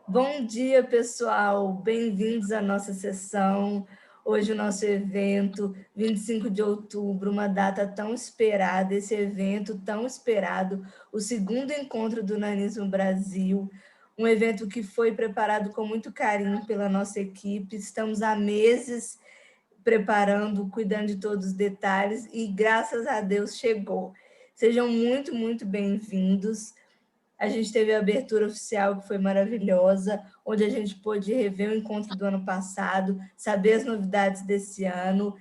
Bom dia, pessoal. Bem-vindos à nossa sessão. Hoje o nosso evento, 25 de outubro, uma data tão esperada, esse evento tão esperado, o segundo encontro do Nanismo Brasil, um evento que foi preparado com muito carinho pela nossa equipe. Estamos há meses preparando, cuidando de todos os detalhes e, graças a Deus, chegou. Sejam muito, muito bem-vindos. A gente teve a abertura oficial, que foi maravilhosa, onde a gente pôde rever o encontro do ano passado, saber as novidades desse ano.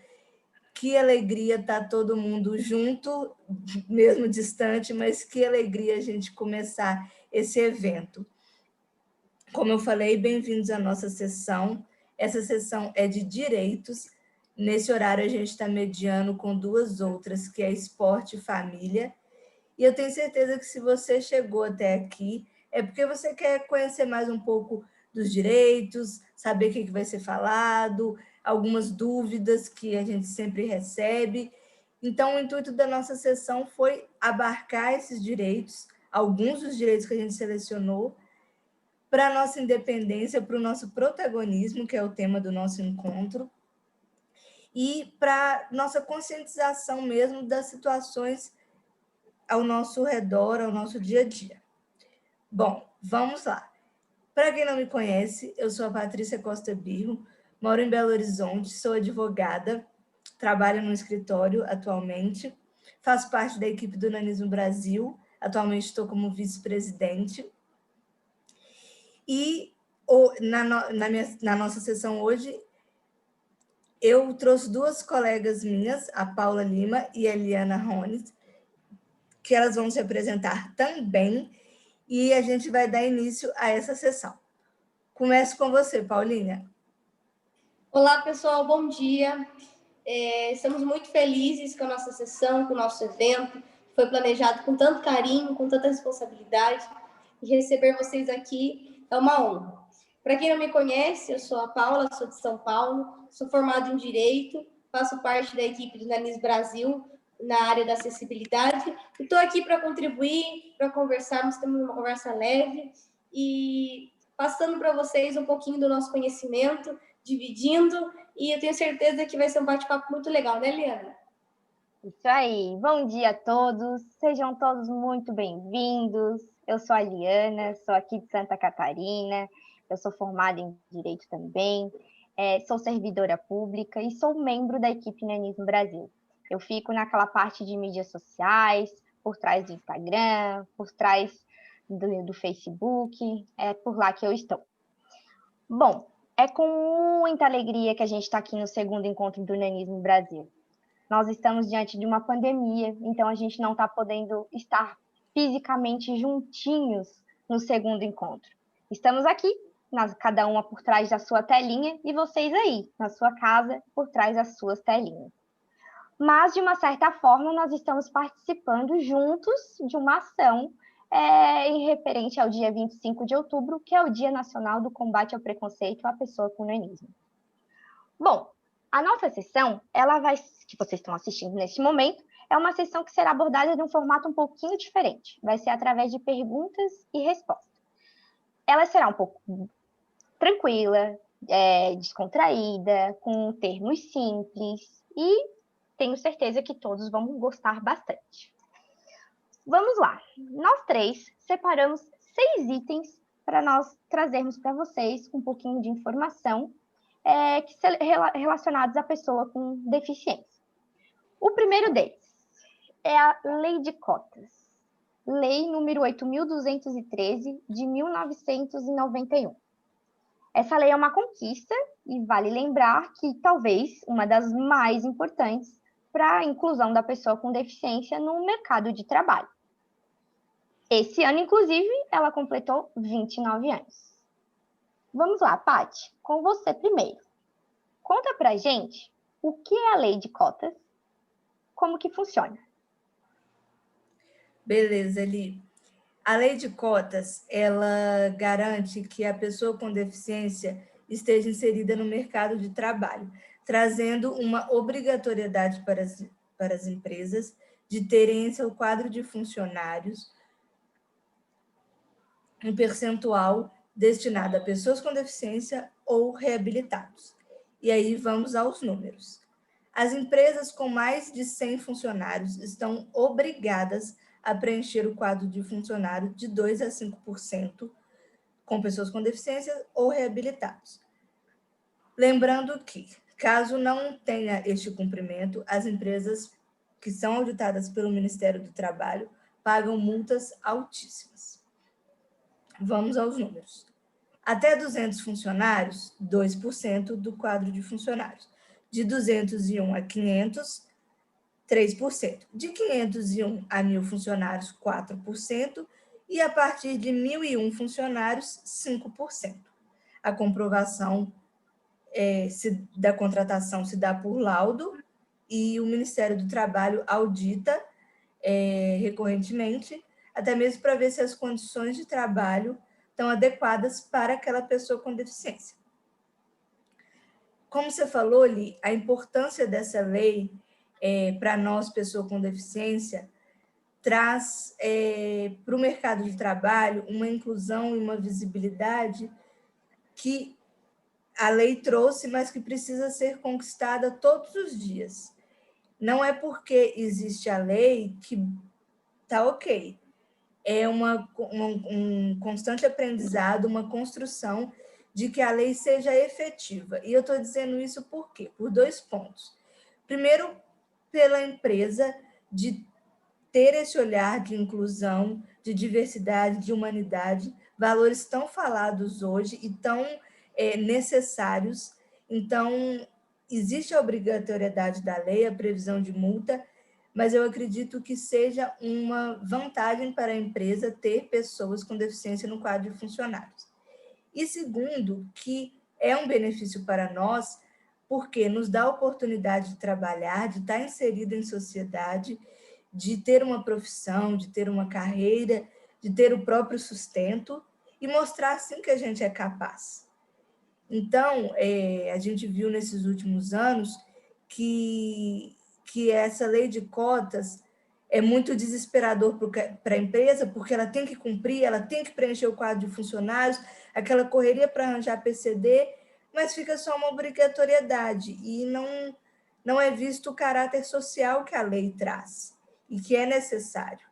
Que alegria estar todo mundo junto, mesmo distante, mas que alegria a gente começar esse evento. Como eu falei, bem-vindos à nossa sessão. Essa sessão é de direitos. Nesse horário, a gente está mediando com duas outras, que é esporte e família. E eu tenho certeza que se você chegou até aqui, é porque você quer conhecer mais um pouco dos direitos, saber o que vai ser falado, algumas dúvidas que a gente sempre recebe. Então, o intuito da nossa sessão foi abarcar esses direitos, alguns dos direitos que a gente selecionou, para a nossa independência, para o nosso protagonismo, que é o tema do nosso encontro, e para nossa conscientização mesmo das situações ao nosso redor, ao nosso dia a dia. Bom, vamos lá. Para quem não me conhece, eu sou a Patrícia Costa Birro, moro em Belo Horizonte, sou advogada, trabalho no escritório atualmente, faço parte da equipe do Nanismo Brasil, atualmente estou como vice-presidente. E na nossa sessão hoje, eu trouxe duas colegas minhas, a Paula Lima e a Eliana Rones, que elas vão se apresentar também, e a gente vai dar início a essa sessão. Começo com você, Paulinha. Olá, pessoal, bom dia. Estamos muito felizes com a nossa sessão, com o nosso evento. Foi planejado com tanto carinho, com tanta responsabilidade. E receber vocês aqui é uma honra. Para quem não me conhece, eu sou a Paula, sou de São Paulo, sou formada em Direito, faço parte da equipe do Nanis Brasil, na área da acessibilidade. Estou aqui para contribuir, para conversarmos, temos uma conversa leve e passando para vocês um pouquinho do nosso conhecimento, dividindo, e eu tenho certeza que vai ser um bate-papo muito legal, né, Liana? Isso aí, bom dia a todos, sejam todos muito bem-vindos. Eu sou a Liana, sou aqui de Santa Catarina, eu sou formada em Direito também, sou servidora pública e sou membro da equipe Nanismo Brasil. Eu fico naquela parte de mídias sociais, por trás do Instagram, por trás do Facebook, é por lá que eu estou. Bom, é com muita alegria que a gente está aqui no segundo encontro do Nanismo Brasil. Nós estamos diante de uma pandemia, então a gente não está podendo estar fisicamente juntinhos no segundo encontro. Estamos aqui, cada uma por trás da sua telinha, e vocês aí, na sua casa, por trás das suas telinhas. Mas, de uma certa forma, nós estamos participando juntos de uma ação em referente ao dia 25 de outubro, que é o Dia Nacional do Combate ao Preconceito à Pessoa com Nanismo. Bom, a nossa sessão, que vocês estão assistindo neste momento, é uma sessão que será abordada de um formato um pouquinho diferente. Vai ser através de perguntas e respostas. Ela será um pouco tranquila, descontraída, com termos simples, e tenho certeza que todos vão gostar bastante. Vamos lá. Nós três separamos 6 itens para nós trazermos para vocês um pouquinho de informação relacionados à pessoa com deficiência. O primeiro deles é a Lei de Cotas, Lei número 8.213, de 1991. Essa lei é uma conquista e vale lembrar que talvez uma das mais importantes para a inclusão da pessoa com deficiência no mercado de trabalho. Esse ano, inclusive, ela completou 29 anos. Vamos lá, Paty, com você primeiro. Conta pra gente o que é a lei de cotas, como que funciona. Beleza, Eli. A lei de cotas, ela garante que a pessoa com deficiência esteja inserida no mercado de trabalho, trazendo uma obrigatoriedade para as empresas de terem em seu quadro de funcionários um percentual destinada a pessoas com deficiência ou reabilitados. E aí vamos aos números. As empresas com mais de 100 funcionários estão obrigadas a preencher o quadro de funcionário de 2% a 5% com pessoas com deficiência ou reabilitados. Lembrando que, caso não tenha este cumprimento, as empresas que são auditadas pelo Ministério do Trabalho pagam multas altíssimas. Vamos aos números. Até 200 funcionários, 2% do quadro de funcionários. De 201 a 500, 3%. De 501 a 1.000 funcionários, 4%. E a partir de 1.001 funcionários, 5%. A comprovação da contratação se dá por laudo e o Ministério do Trabalho audita recorrentemente, até mesmo para ver se as condições de trabalho estão adequadas para aquela pessoa com deficiência. Como você falou, Li, a importância dessa lei para nós, pessoa com deficiência, traz para o mercado de trabalho uma inclusão e uma visibilidade que a lei trouxe, mas que precisa ser conquistada todos os dias. Não é porque existe a lei que está ok. É um constante aprendizado, uma construção de que a lei seja efetiva. E eu estou dizendo isso por quê? Por 2 pontos. Primeiro, pela empresa de ter esse olhar de inclusão, de diversidade, de humanidade, valores tão falados hoje e tão necessários. Então, existe a obrigatoriedade da lei, a previsão de multa, mas eu acredito que seja uma vantagem para a empresa ter pessoas com deficiência no quadro de funcionários. E segundo, que é um benefício para nós, porque nos dá a oportunidade de trabalhar, de estar inserido em sociedade, de ter uma profissão, de ter uma carreira, de ter o próprio sustento e mostrar, sim, que a gente é capaz. Então, a gente viu nesses últimos anos que essa lei de cotas é muito desesperador para a empresa, porque ela tem que cumprir, ela tem que preencher o quadro de funcionários, aquela correria para arranjar PCD, mas fica só uma obrigatoriedade e não é visto o caráter social que a lei traz e que é necessário.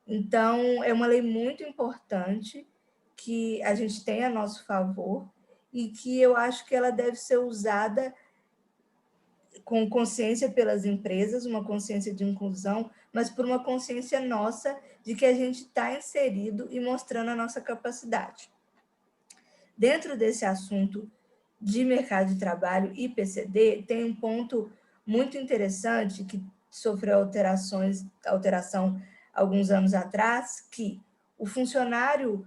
Então, é uma lei muito importante que a gente tem a nosso favor e que eu acho que ela deve ser usada com consciência pelas empresas, uma consciência de inclusão, mas por uma consciência nossa de que a gente está inserido e mostrando a nossa capacidade. Dentro desse assunto de mercado de trabalho e PCD, tem um ponto muito interessante que sofreu alteração alguns anos atrás, que o funcionário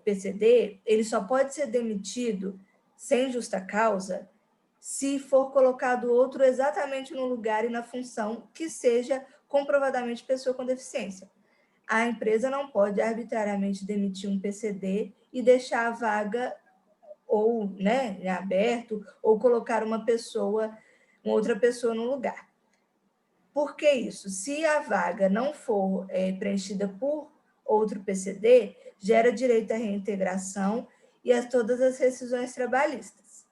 PCD ele só pode ser demitido sem justa causa se for colocado outro exatamente no lugar e na função que seja comprovadamente pessoa com deficiência. A empresa não pode arbitrariamente demitir um PCD e deixar a vaga ou em aberto, ou colocar uma outra pessoa no lugar. Por que isso? Se a vaga não for preenchida por outro PCD, gera direito à reintegração e a todas as rescisões trabalhistas.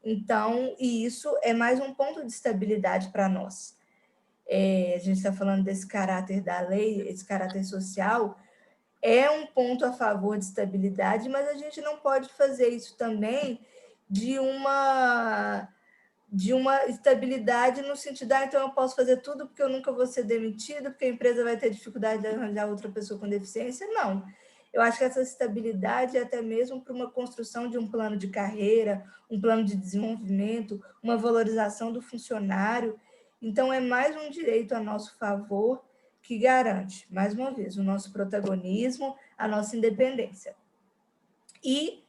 Então, e isso é mais um ponto de estabilidade para nós. A gente está falando desse caráter da lei, esse caráter social, é um ponto a favor de estabilidade, mas a gente não pode fazer isso também de uma estabilidade no sentido, então eu posso fazer tudo porque eu nunca vou ser demitido, porque a empresa vai ter dificuldade de arranjar outra pessoa com deficiência. Não. Eu acho que essa estabilidade é até mesmo para uma construção de um plano de carreira, um plano de desenvolvimento, uma valorização do funcionário. Então, é mais um direito a nosso favor que garante, mais uma vez, o nosso protagonismo, a nossa independência. E,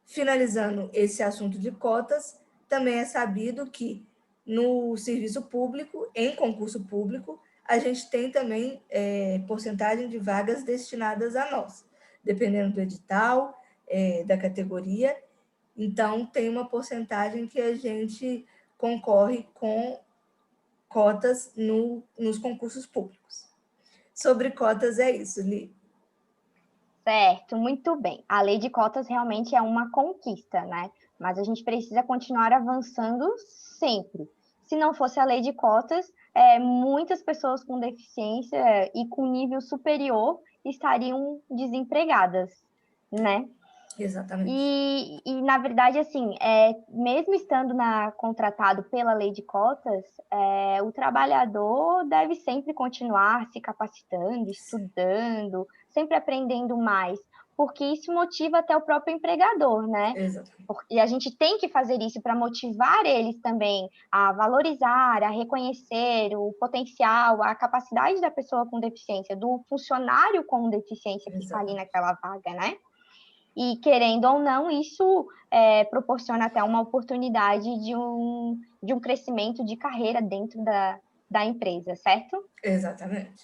finalizando esse assunto de cotas, também é sabido que no serviço público, em concurso público, a gente tem também porcentagem de vagas destinadas a nós, dependendo do edital, da categoria. Então, tem uma porcentagem que a gente concorre com cotas nos concursos públicos. Sobre cotas é isso, Li. Certo, muito bem. A lei de cotas realmente é uma conquista, né? Mas a gente precisa continuar avançando sempre. Se não fosse a lei de cotas, muitas pessoas com deficiência e com nível superior estariam desempregadas, né? Exatamente. Na verdade, assim, mesmo estando contratado pela lei de cotas, o trabalhador deve sempre continuar se capacitando, estudando, sempre aprendendo mais, porque isso motiva até o próprio empregador, né? Exatamente. E a gente tem que fazer isso para motivar eles também a valorizar, a reconhecer o potencial, a capacidade da pessoa com deficiência, do funcionário com deficiência que está ali Exatamente. naquela vaga, né? E, querendo ou não, isso proporciona até uma oportunidade de um crescimento de carreira dentro da empresa, certo? Exatamente.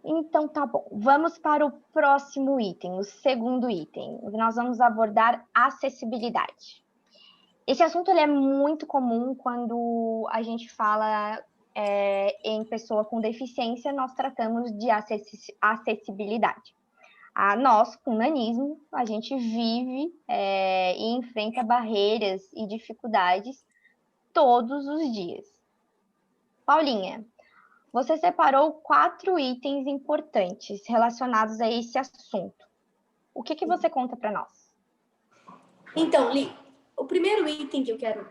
Então, tá bom. Vamos para o próximo item, o segundo item. Nós vamos abordar acessibilidade. Esse assunto ele é muito comum quando a gente fala em pessoa com deficiência, nós tratamos de acessibilidade. Nós, com nanismo, a gente vive e enfrenta barreiras e dificuldades todos os dias. Paulinha, você separou 4 itens importantes relacionados a esse assunto. O que você conta para nós? Então, Li, o primeiro item que eu quero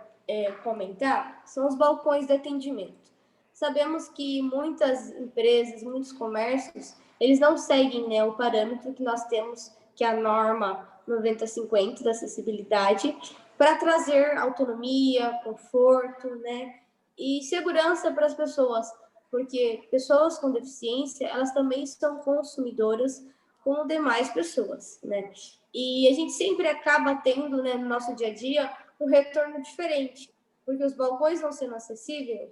comentar são os balcões de atendimento. Sabemos que muitas empresas, muitos comércios, eles não seguem, né, o parâmetro que nós temos, que é a norma 90/50 da acessibilidade, para trazer autonomia, conforto, né, e segurança para as pessoas, porque pessoas com deficiência, elas também são consumidoras como demais pessoas, né? E a gente sempre acaba tendo, né, no nosso dia a dia, um retorno diferente, porque os balcões não sendo acessíveis,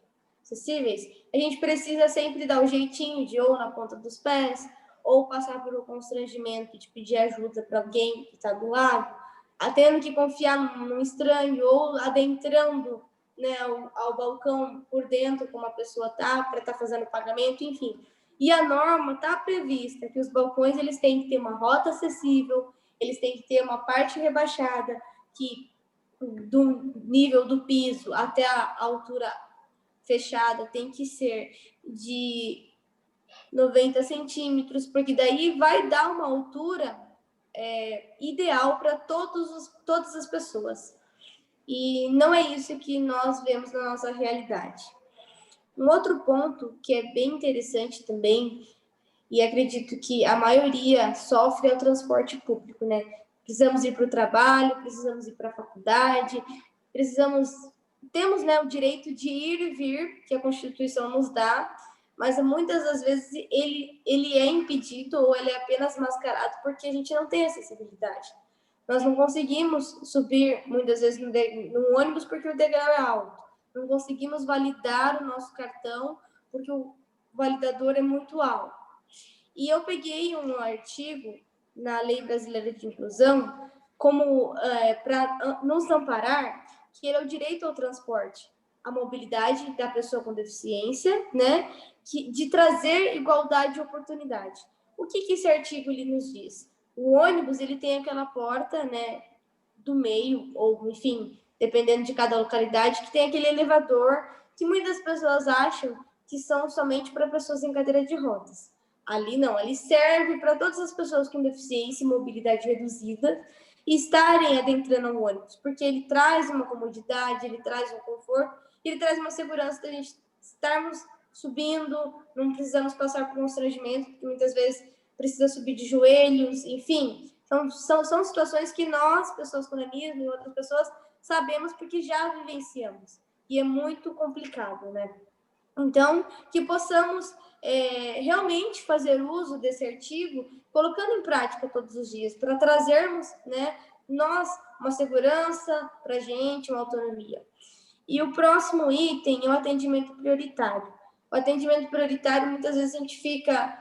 a gente precisa sempre dar o jeitinho de ou na ponta dos pés, ou passar por um constrangimento de pedir ajuda para alguém que está do lado, tendo que confiar num estranho, ou adentrando, né, ao balcão por dentro, como a pessoa está, para estar fazendo o pagamento, enfim. E a norma está prevista que os balcões eles têm que ter uma rota acessível, eles têm que ter uma parte rebaixada, que do nível do piso até a altura fechada tem que ser de 90 centímetros, porque daí vai dar uma altura ideal para todas as pessoas. E não é isso que nós vemos na nossa realidade. Um outro ponto que é bem interessante também, e acredito que a maioria sofre, é o transporte público, né? Precisamos ir para o trabalho, precisamos ir para a faculdade, temos, né, o direito de ir e vir, que a Constituição nos dá, mas muitas das vezes ele é impedido ou ele é apenas mascarado porque a gente não tem acessibilidade. Nós não conseguimos subir, muitas vezes, no ônibus porque o degrau é alto. Não conseguimos validar o nosso cartão porque o validador é muito alto. E eu peguei um artigo na Lei Brasileira de Inclusão como para nos amparar, que é o direito ao transporte, a mobilidade da pessoa com deficiência, né, de trazer igualdade de oportunidade. O que esse artigo ele nos diz? O ônibus ele tem aquela porta, né, do meio, ou enfim, dependendo de cada localidade, que tem aquele elevador que muitas pessoas acham que são somente para pessoas em cadeira de rodas. Ali não, ali serve para todas as pessoas com deficiência e mobilidade reduzida estarem adentrando o ônibus, porque ele traz uma comodidade, ele traz um conforto, ele traz uma segurança da gente estarmos subindo, não precisamos passar por constrangimento, porque muitas vezes precisa subir de joelhos, enfim. Então, são situações que nós, pessoas com nanismo e outras pessoas, sabemos porque já vivenciamos. E é muito complicado, né? Então, que possamos realmente fazer uso desse artigo, colocando em prática todos os dias, para trazermos, né, nós, uma segurança para a gente, uma autonomia. E o próximo item é o atendimento prioritário. O atendimento prioritário, muitas vezes a gente fica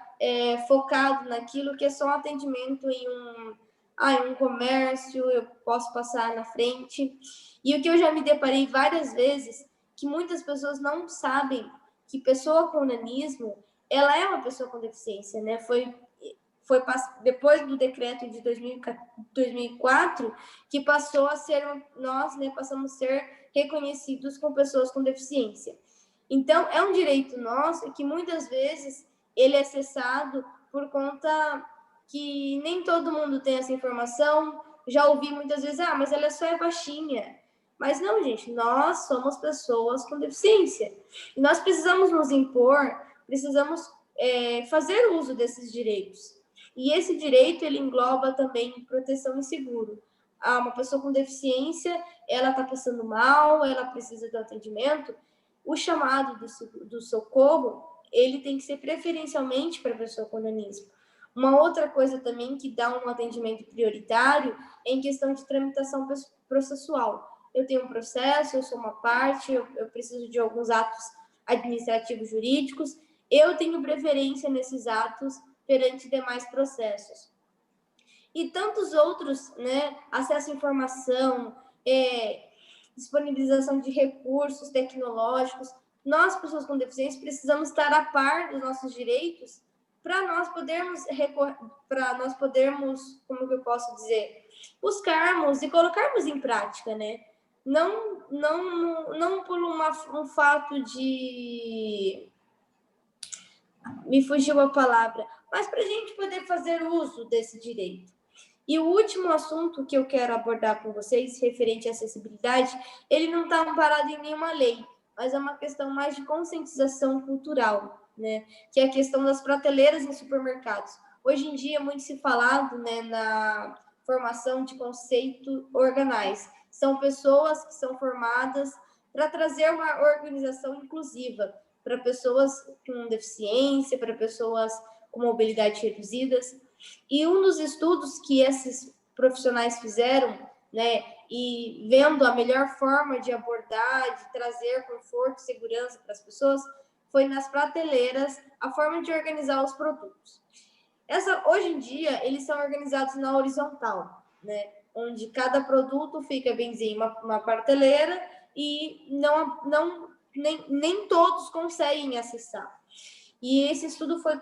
focado naquilo que é só um atendimento em um comércio, eu posso passar na frente. E o que eu já me deparei várias vezes, que muitas pessoas não sabem que pessoa com nanismo, ela é uma pessoa com deficiência, né? Foi foi depois do decreto de 2004, que passou a ser, nós, né, passamos a ser reconhecidos como pessoas com deficiência. Então, é um direito nosso que muitas vezes ele é cessado por conta que nem todo mundo tem essa informação. Já ouvi muitas vezes, mas ela só é baixinha. Mas não, gente, nós somos pessoas com deficiência. E nós precisamos nos impor, precisamos fazer uso desses direitos. E esse direito, ele engloba também proteção e seguro. Uma pessoa com deficiência, ela está passando mal, ela precisa de atendimento, o chamado do socorro, ele tem que ser preferencialmente para a pessoa com nanismo. Uma outra coisa também que dá um atendimento prioritário é em questão de tramitação processual. Eu tenho um processo, eu sou uma parte, eu preciso de alguns atos administrativos jurídicos, eu tenho preferência nesses atos perante demais processos. E tantos outros, né? Acesso à informação, disponibilização de recursos tecnológicos. Nós, pessoas com deficiência, precisamos estar a par dos nossos direitos para nós podermos, como que eu posso dizer, buscarmos e colocarmos em prática, né? Não por um fato de... Me fugiu a palavra, mas para a gente poder fazer uso desse direito. E o último assunto que eu quero abordar com vocês, referente à acessibilidade, ele não está amparado em nenhuma lei, mas é uma questão mais de conscientização cultural, né? Que é a questão das prateleiras em supermercados. Hoje em dia, muito se falado, né, na formação de conceito organize. São pessoas que são formadas para trazer uma organização inclusiva para pessoas com deficiência, para pessoas com mobilidade reduzidas. E um dos estudos que esses profissionais fizeram, né, e vendo a melhor forma de abordar, de trazer conforto e segurança para as pessoas, foi nas prateleiras a forma de organizar os produtos. Hoje em dia, eles são organizados na horizontal, né, onde cada produto fica benzinho uma prateleira e nem todos conseguem acessar. E esse estudo foi...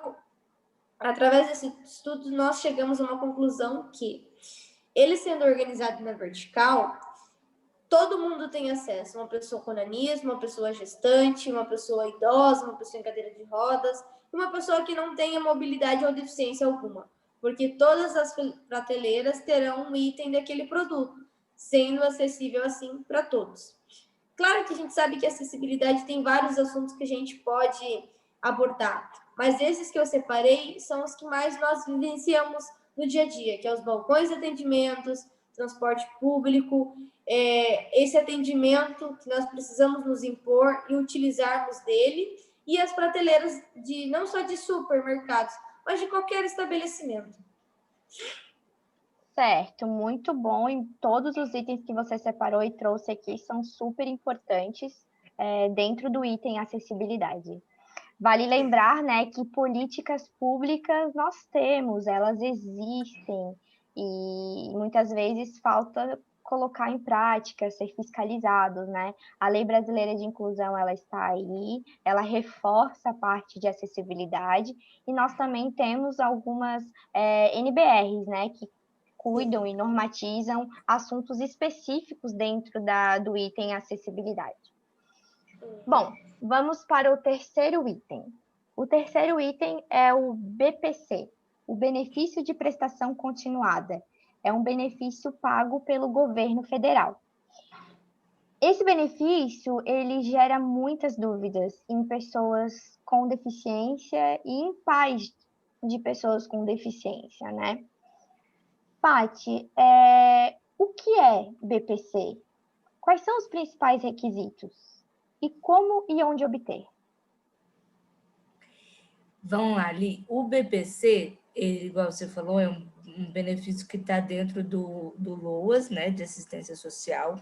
Através desse estudo, nós chegamos a uma conclusão que, ele sendo organizado na vertical, todo mundo tem acesso. Uma pessoa com nanismo, uma pessoa gestante, uma pessoa idosa, uma pessoa em cadeira de rodas, e uma pessoa que não tenha mobilidade ou deficiência alguma. Porque todas as prateleiras terão um item daquele produto, sendo acessível assim para todos. Claro que a gente sabe que a acessibilidade tem vários assuntos que a gente pode abordar, mas esses que eu separei são os que mais nós vivenciamos no dia a dia, que é os balcões de atendimentos, transporte público, esse atendimento que nós precisamos nos impor e utilizarmos dele, e as prateleiras não só de supermercados, mas de qualquer estabelecimento. Certo, muito bom. E todos os itens que você separou e trouxe aqui são super importantes dentro do item acessibilidade. Vale lembrar, né, que políticas públicas nós temos, elas existem e muitas vezes falta colocar em prática, ser fiscalizados, né? A Lei Brasileira de Inclusão, ela está aí, ela reforça a parte de acessibilidade e nós também temos algumas NBRs, né, que cuidam e normatizam assuntos específicos dentro do item acessibilidade. Bom, vamos para o terceiro item. O terceiro item é o BPC, o Benefício de Prestação Continuada. É um benefício pago pelo governo federal. Esse benefício, ele gera muitas dúvidas em pessoas com deficiência e em pais de pessoas com deficiência, né? Paty, o que é BPC? Quais são os principais requisitos? E como e onde obter? Vamos lá, Li. O BPC, igual você falou, é um benefício que está dentro do LOAS, né, de assistência social,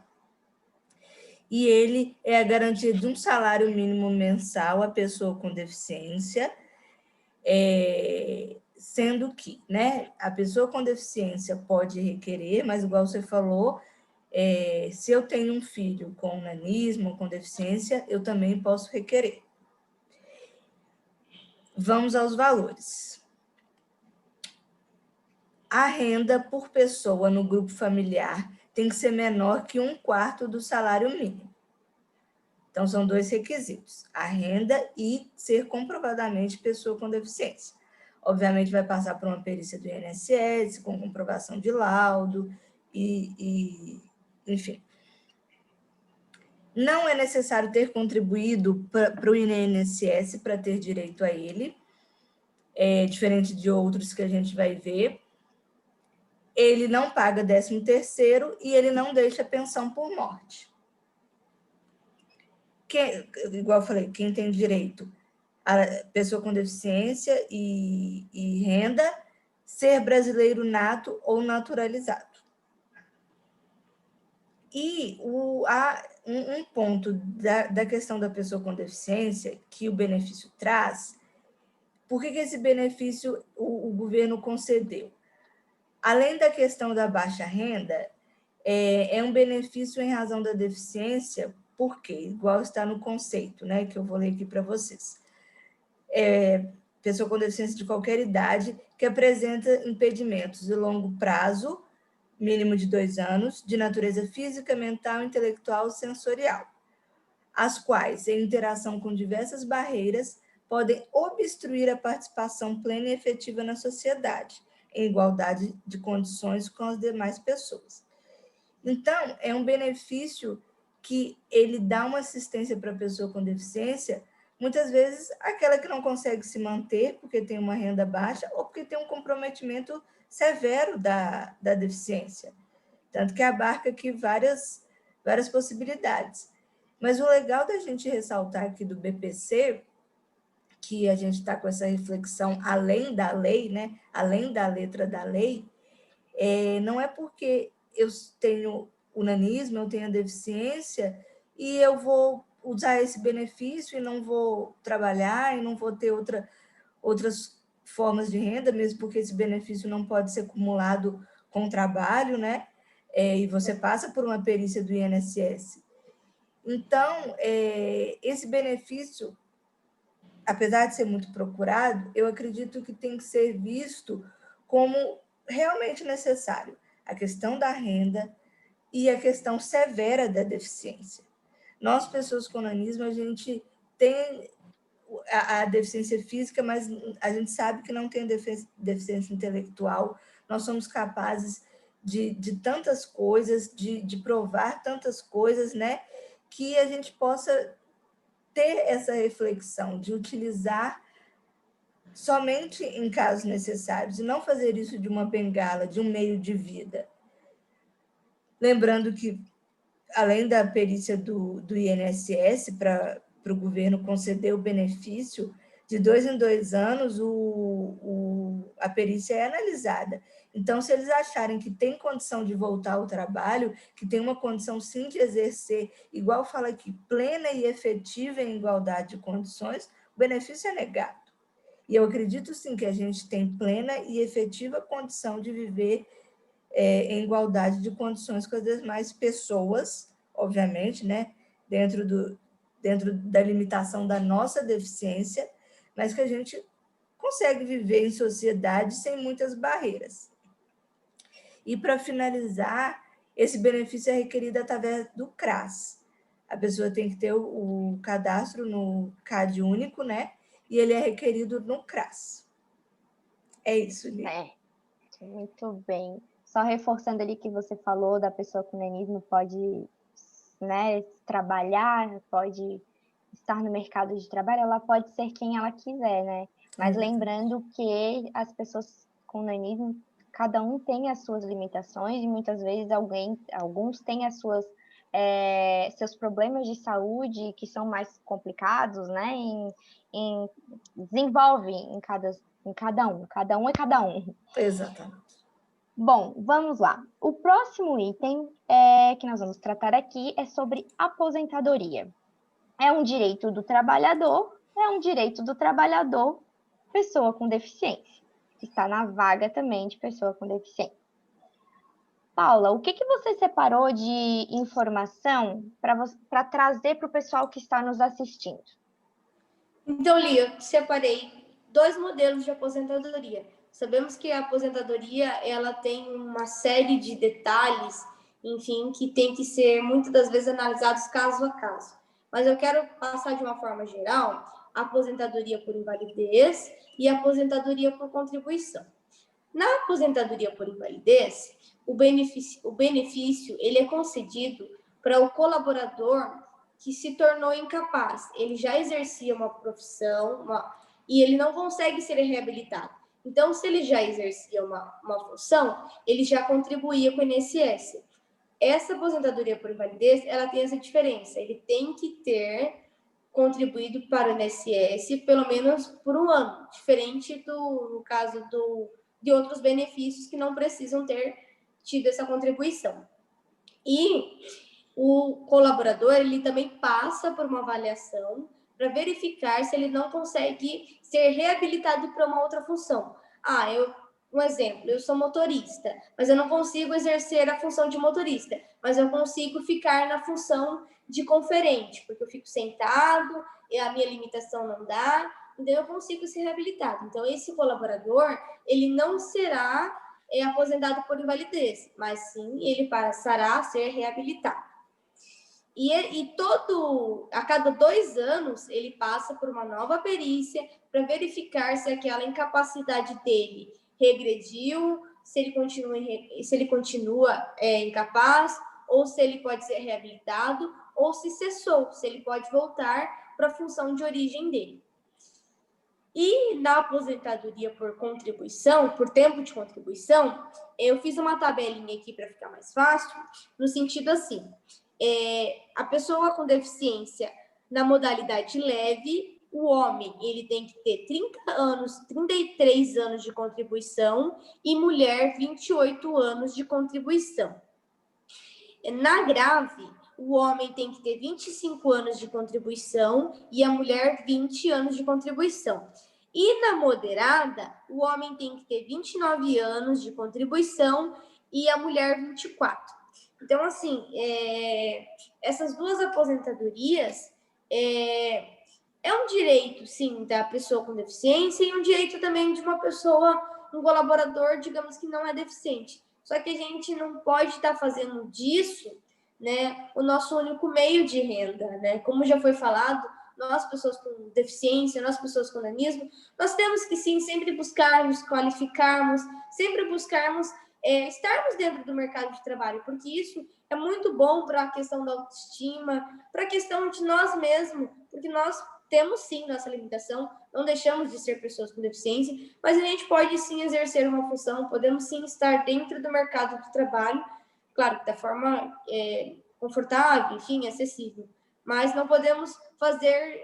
e ele é a garantia de um salário mínimo mensal à pessoa com deficiência, sendo que, né, a pessoa com deficiência pode requerer, mas igual você falou, se eu tenho um filho com nanismo ou com deficiência, eu também posso requerer. Vamos aos valores. a renda por pessoa no grupo familiar tem que ser menor que 1/4 do salário mínimo. Então, são 2 requisitos, a renda e ser comprovadamente pessoa com deficiência. Obviamente, vai passar por uma perícia do INSS, com comprovação de laudo, enfim. Não é necessário ter contribuído para o INSS para ter direito a ele, diferente de outros que a gente vai ver. Ele não paga 13º e ele não deixa pensão por morte. Igual eu falei, quem tem direito a pessoa com deficiência e renda, ser brasileiro nato ou naturalizado. E um ponto da questão da pessoa com deficiência que o benefício traz, por que esse benefício o governo concedeu? Além da questão da baixa renda, é um benefício em razão da deficiência, porque, igual está no conceito, né, que eu vou ler aqui para vocês. Pessoa com deficiência de qualquer idade que apresenta impedimentos de longo prazo, mínimo de 2 anos, de natureza física, mental, intelectual, sensorial, as quais, em interação com diversas barreiras, podem obstruir a participação plena e efetiva na sociedade, em igualdade de condições com as demais pessoas. Então, é um benefício que ele dá uma assistência para a pessoa com deficiência, muitas vezes aquela que não consegue se manter porque tem uma renda baixa ou porque tem um comprometimento severo da deficiência. Tanto que abarca aqui várias possibilidades. Mas o legal da gente ressaltar aqui do BPC, que a gente está com essa reflexão além da lei, né? Além da letra da lei, não é porque eu tenho o nanismo, eu tenho a deficiência, e eu vou usar esse benefício e não vou trabalhar, e não vou ter outras formas de renda, mesmo porque esse benefício não pode ser acumulado com trabalho, né? E você passa por uma perícia do INSS. Então, esse benefício, apesar de ser muito procurado, eu acredito que tem que ser visto como realmente necessário. A questão da renda e a questão severa da deficiência. Nós, pessoas com nanismo, a gente tem a deficiência física, mas a gente sabe que não tem deficiência intelectual. Nós somos capazes de tantas coisas, de provar tantas coisas, né? Que a gente possa ter essa reflexão de utilizar somente em casos necessários e não fazer isso de uma bengala, de um meio de vida. Lembrando que, além da perícia do INSS para o governo conceder o benefício, de 2 em 2 anos a perícia é analisada. Então, se eles acharem que tem condição de voltar ao trabalho, que tem uma condição, sim, de exercer, igual fala aqui, plena e efetiva em igualdade de condições, o benefício é negado. E eu acredito, sim, que a gente tem plena e efetiva condição de viver em igualdade de condições com as demais pessoas, obviamente, né, dentro da limitação da nossa deficiência, mas que a gente consegue viver em sociedade sem muitas barreiras. E, para finalizar, esse benefício é requerido através do CRAS. A pessoa tem que ter o cadastro no CAD único, né, e ele é requerido no CRAS. É isso, Lívia. Muito bem. Só reforçando ali que você falou da pessoa com nanismo pode, né, trabalhar, pode estar no mercado de trabalho, ela pode ser quem ela quiser, né? Mas lembrando que as pessoas com nanismo, cada um tem as suas limitações e muitas vezes alguns têm as suas seus problemas de saúde que são mais complicados, né? Desenvolve em cada um, cada um é cada um. Exatamente. Bom, vamos lá. O próximo item que nós vamos tratar aqui é sobre aposentadoria. É um direito do trabalhador, pessoa com deficiência. Está na vaga também de pessoa com deficiência. Paula, o que você separou de informação para trazer para o pessoal que está nos assistindo? Então, Lia, separei 2 modelos de aposentadoria. Sabemos que a aposentadoria ela tem uma série de detalhes, enfim, que tem que ser muitas das vezes analisados caso a caso. Mas eu quero passar de uma forma geral a aposentadoria por invalidez e a aposentadoria por contribuição. Na aposentadoria por invalidez, o benefício ele é concedido para o colaborador que se tornou incapaz. Ele já exercia uma profissão e ele não consegue ser reabilitado. Então, se ele já exercia uma função, ele já contribuía com o INSS. Essa aposentadoria por invalidez, ela tem essa diferença. Ele tem que ter contribuído para o INSS pelo menos por um ano, diferente no caso de outros benefícios que não precisam ter tido essa contribuição. E o colaborador, ele também passa por uma avaliação para verificar se ele não consegue ser reabilitado para uma outra função. Um exemplo, eu sou motorista, mas eu não consigo exercer a função de motorista, mas eu consigo ficar na função de conferente, porque eu fico sentado, e a minha limitação não dá, então eu consigo ser reabilitado. Então, esse colaborador, ele não será aposentado por invalidez, mas sim, ele passará a ser reabilitado. A cada 2 anos, ele passa por uma nova perícia para verificar se aquela incapacidade dele regrediu, se ele continua incapaz, ou se ele pode ser reabilitado, ou se cessou, se ele pode voltar para a função de origem dele. E na aposentadoria por contribuição, por tempo de contribuição, eu fiz uma tabelinha aqui para ficar mais fácil, no sentido assim, a pessoa com deficiência na modalidade leve, o homem ele tem que ter 33 anos de contribuição e mulher 28 anos de contribuição. Na grave, o homem tem que ter 25 anos de contribuição e a mulher 20 anos de contribuição. E na moderada, o homem tem que ter 29 anos de contribuição e a mulher 24. Então, assim, essas duas aposentadorias é um direito, sim, da pessoa com deficiência e um direito também de uma pessoa, um colaborador, digamos que não é deficiente. Só que a gente não pode estar fazendo disso, né, o nosso único meio de renda, né? Como já foi falado, nós, pessoas com deficiência, nós, pessoas com nanismo, nós temos que, sim, sempre buscarmos, qualificarmos, sempre buscarmos estarmos dentro do mercado de trabalho, porque isso é muito bom para a questão da autoestima, para a questão de nós mesmos, porque nós temos, sim, nossa limitação, não deixamos de ser pessoas com deficiência, mas a gente pode, sim, exercer uma função, podemos, sim, estar dentro do mercado de trabalho, claro, da forma confortável, enfim, acessível, mas não podemos fazer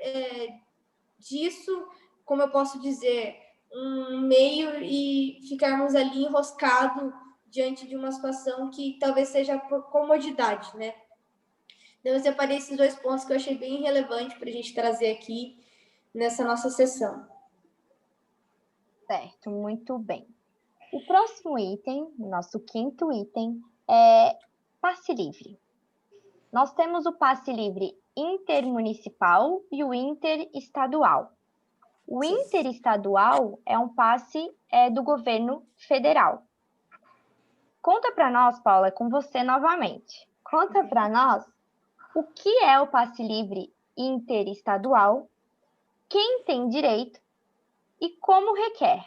disso, como eu posso dizer, um meio e ficarmos ali enroscados diante de uma situação que talvez seja por comodidade, né? Então, eu separei esses 2 pontos que eu achei bem relevante para a gente trazer aqui nessa nossa sessão. Certo, muito bem. O próximo item, nosso 5º item, é passe livre. Nós temos o passe livre intermunicipal e o interestadual. O interestadual é um passe do governo federal. Conta para nós, Paula, é com você novamente. Conta para nós o que é o passe livre interestadual, quem tem direito e como requer.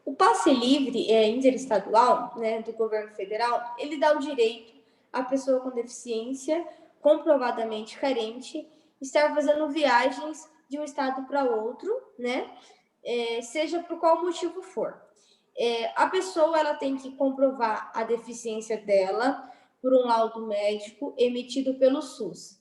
O passe livre interestadual, né, do governo federal, ele dá o direito à pessoa com deficiência comprovadamente carente estar fazendo viagens de um estado para outro, né, seja por qual motivo for. A pessoa ela tem que comprovar a deficiência dela por um laudo médico emitido pelo SUS.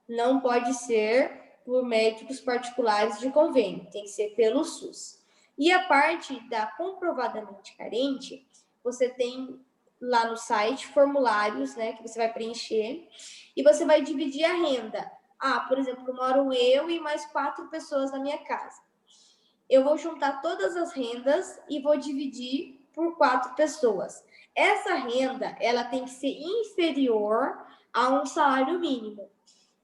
Não pode ser por médicos particulares de convênio, tem que ser pelo SUS. E a parte da comprovadamente carente, você tem lá no site formulários, né, que você vai preencher e você vai dividir a renda. Por exemplo, moro eu e mais 4 pessoas na minha casa. Eu vou juntar todas as rendas e vou dividir por 4 pessoas. Essa renda, ela tem que ser inferior a um salário mínimo.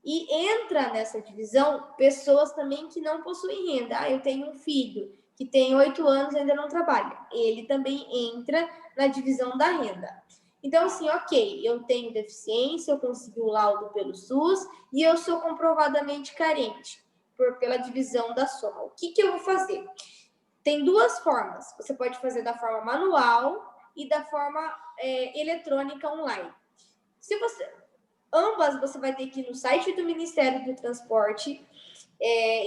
E entra nessa divisão pessoas também que não possuem renda. Eu tenho um filho que tem 8 anos e ainda não trabalha. Ele também entra na divisão da renda. Então, assim, ok, eu tenho deficiência, eu consegui o laudo pelo SUS e eu sou comprovadamente carente pela divisão da soma. O que eu vou fazer? Tem duas formas. Você pode fazer da forma manual e da forma eletrônica online. Ambas você vai ter que ir no site do Ministério do Transporte,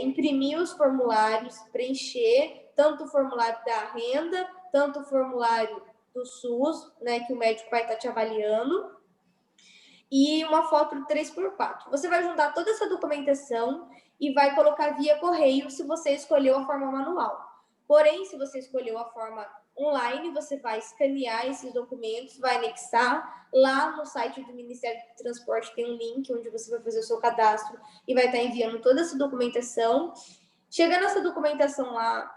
imprimir os formulários, preencher tanto o formulário da renda, tanto o formulário do SUS, né, que o médico vai estar te avaliando, e uma foto 3x4. Você vai juntar toda essa documentação e vai colocar via correio se você escolheu a forma manual. Porém, se você escolheu a forma online, você vai escanear esses documentos, vai anexar. Lá no site do Ministério do Transporte tem um link onde você vai fazer o seu cadastro e vai estar enviando toda essa documentação. Chegando essa documentação lá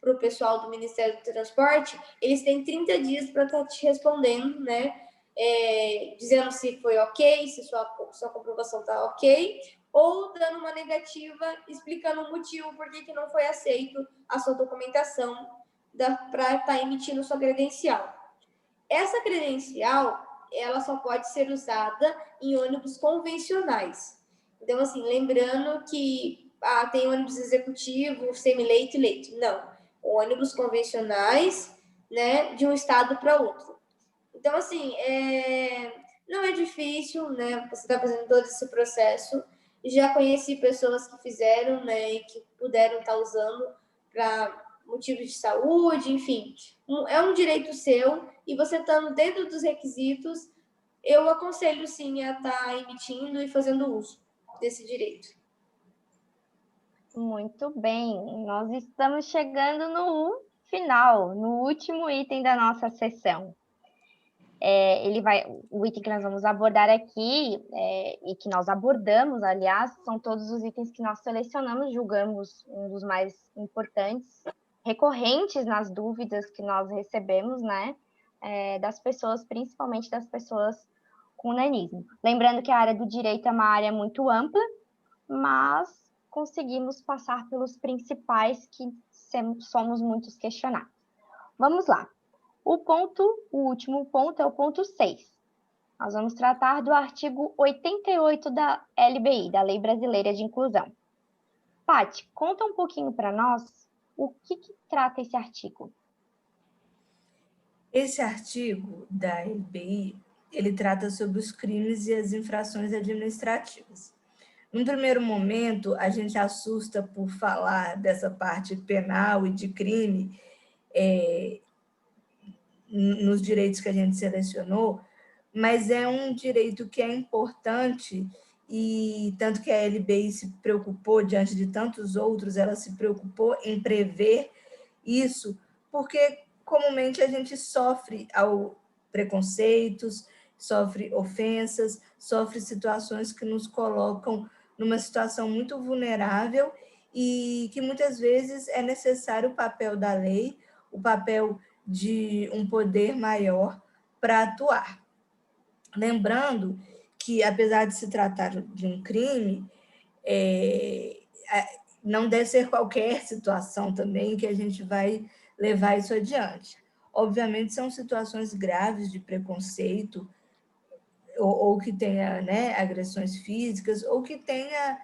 para o pessoal do Ministério do Transporte, eles têm 30 dias para estar te respondendo, né? Dizendo se foi ok, se sua comprovação está ok, ou dando uma negativa, explicando o motivo por que não foi aceito a sua documentação para estar emitindo sua credencial. Essa credencial, ela só pode ser usada em ônibus convencionais. Então, assim, lembrando que tem ônibus executivo, semi-leito e leito. Não, ônibus convencionais, né, de um estado para outro. Então, assim, não é difícil, né, você está fazendo todo esse processo. Já conheci pessoas que fizeram, né, e que puderam estar usando para motivos de saúde, enfim. É um direito seu e você estando dentro dos requisitos, eu aconselho, sim, a estar emitindo e fazendo uso desse direito. Muito bem, nós estamos chegando no final, no último item da nossa sessão. O item que nós vamos abordar aqui, e que nós abordamos, aliás, são todos os itens que nós selecionamos, julgamos um dos mais importantes, recorrentes nas dúvidas que nós recebemos, né, das pessoas, principalmente das pessoas com nanismo. Lembrando que a área do direito é uma área muito ampla, mas conseguimos passar pelos principais que somos muitos questionados. Vamos lá. O último ponto é o ponto 6. Nós vamos tratar do artigo 88 da LBI, da Lei Brasileira de Inclusão. Paty, conta um pouquinho para nós o que trata esse artigo. Esse artigo da LBI, ele trata sobre os crimes e as infrações administrativas. Num primeiro momento, a gente assusta por falar dessa parte penal e de crime nos direitos que a gente selecionou, mas é um direito que é importante e tanto que a LBI se preocupou, diante de tantos outros, ela se preocupou em prever isso, porque comumente a gente sofre preconceitos, sofre ofensas, sofre situações que nos colocam numa situação muito vulnerável e que muitas vezes é necessário o papel da lei, o papel de um poder maior para atuar. Lembrando que, apesar de se tratar de um crime, não deve ser qualquer situação também que a gente vai levar isso adiante. Obviamente, são situações graves de preconceito, ou que tenha, né, agressões físicas, ou que tenha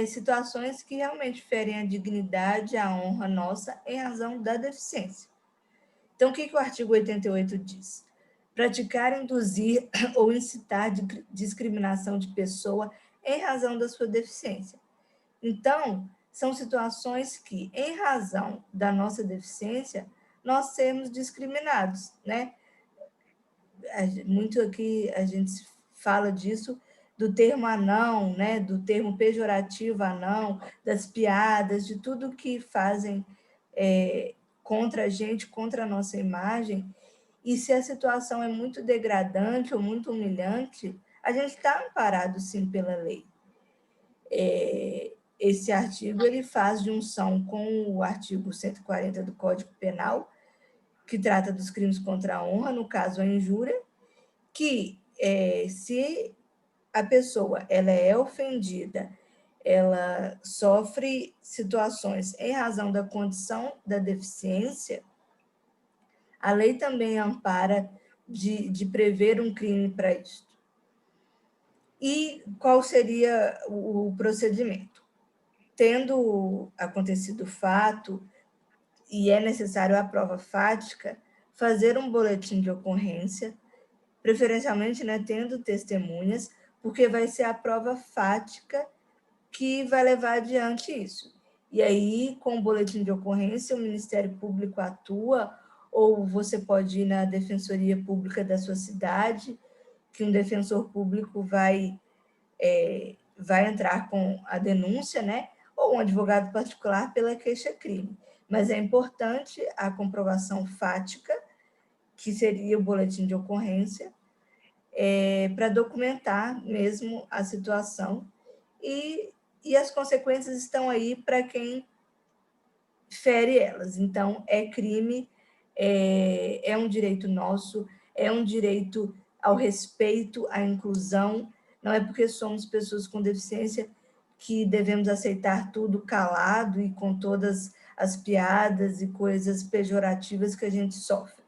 situações que realmente ferem a dignidade, a honra nossa em razão da deficiência. Então, o que o artigo 88 diz? Praticar, induzir ou incitar discriminação de pessoa em razão da sua deficiência. Então, são situações que, em razão da nossa deficiência, nós sermos discriminados, né? Muito aqui a gente fala disso, do termo anão, né? Do termo pejorativo anão, das piadas, de tudo que fazem contra a gente, contra a nossa imagem. E se a situação é muito degradante ou muito humilhante, a gente está amparado, sim, pela lei. Esse artigo ele faz junção com o artigo 140 do Código Penal, que trata dos crimes contra a honra, no caso a injúria, que se a pessoa ela é ofendida ela sofre situações em razão da condição da deficiência, a lei também ampara de prever um crime para isso. E qual seria o procedimento? Tendo acontecido o fato, e é necessário a prova fática, fazer um boletim de ocorrência, preferencialmente, né, tendo testemunhas, porque vai ser a prova fática que vai levar adiante isso. E aí, com o boletim de ocorrência, o Ministério Público atua, ou você pode ir na Defensoria Pública da sua cidade, que um defensor público vai entrar com a denúncia, né? Ou um advogado particular pela queixa-crime. Mas é importante a comprovação fática, que seria o boletim de ocorrência, para documentar mesmo a situação, e as consequências estão aí para quem fere elas. Então, é crime, é um direito nosso, é um direito ao respeito, à inclusão. Não é porque somos pessoas com deficiência que devemos aceitar tudo calado e com todas as piadas e coisas pejorativas que a gente sofre.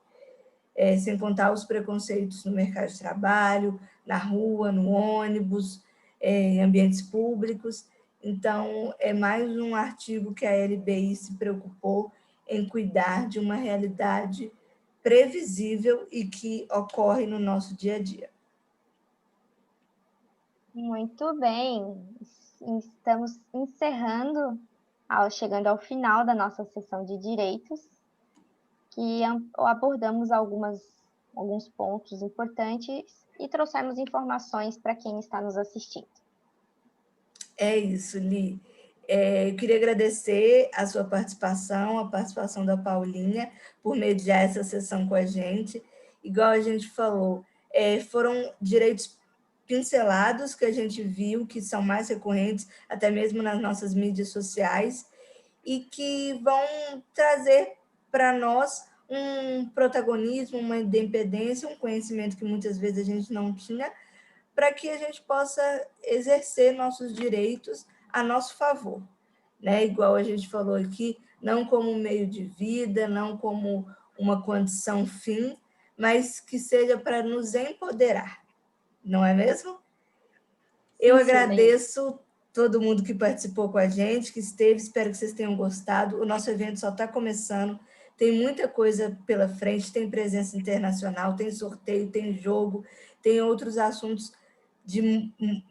Sem contar os preconceitos no mercado de trabalho, na rua, no ônibus, em ambientes públicos. Então, é mais um artigo que a LBI se preocupou em cuidar de uma realidade previsível e que ocorre no nosso dia a dia. Muito bem. Estamos chegando ao final da nossa sessão de direitos, que abordamos alguns pontos importantes e trouxemos informações para quem está nos assistindo. É isso, Li. Eu queria agradecer a sua participação, a participação da Paulinha, por mediar essa sessão com a gente. Igual a gente falou, foram direitos pincelados que a gente viu, que são mais recorrentes, até mesmo nas nossas mídias sociais, e que vão trazer para nós um protagonismo, uma independência, um conhecimento que muitas vezes a gente não tinha, para que a gente possa exercer nossos direitos a nosso favor, né? Igual a gente falou aqui, não como um meio de vida, não como uma condição fim, mas que seja para nos empoderar, não é mesmo? Eu agradeço todo mundo que participou com a gente, que esteve, espero que vocês tenham gostado. O nosso evento só está começando, tem muita coisa pela frente, tem presença internacional, tem sorteio, tem jogo, tem outros assuntos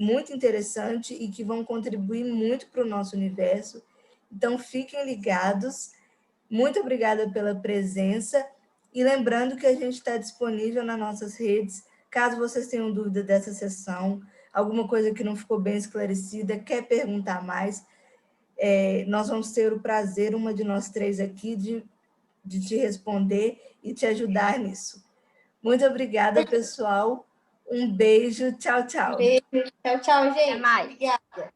muito interessante e que vão contribuir muito para o nosso universo. Então, fiquem ligados. Muito obrigada pela presença. E lembrando que a gente está disponível nas nossas redes, caso vocês tenham dúvida dessa sessão, alguma coisa que não ficou bem esclarecida, quer perguntar mais, nós vamos ter o prazer, uma de nós três aqui, de te responder e te ajudar nisso. Muito obrigada, pessoal. Um beijo. Tchau, tchau. Beijo. Tchau, tchau, gente. Até mais. Obrigada.